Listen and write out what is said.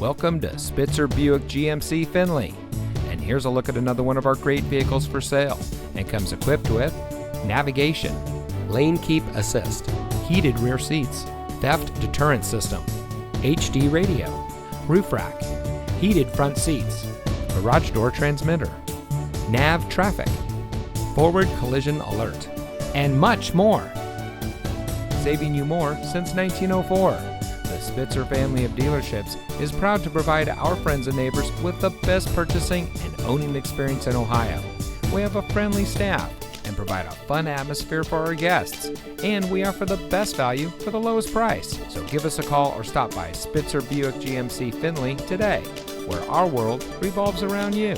Welcome to Spitzer Buick GMC Findlay. And here's a look at another one of our great vehicles for sale, and comes equipped with navigation, lane keep assist, heated rear seats, theft deterrent system, HD radio, roof rack, heated front seats, garage door transmitter, nav traffic, forward collision alert, and much more. Saving you more since 1904. The Spitzer family of dealerships is proud to provide our friends and neighbors with the best purchasing and owning experience in Ohio. We have a friendly staff and provide a fun atmosphere for our guests, and we offer the best value for the lowest price. So give us a call or stop by Spitzer Buick GMC Findlay today, where our world revolves around you.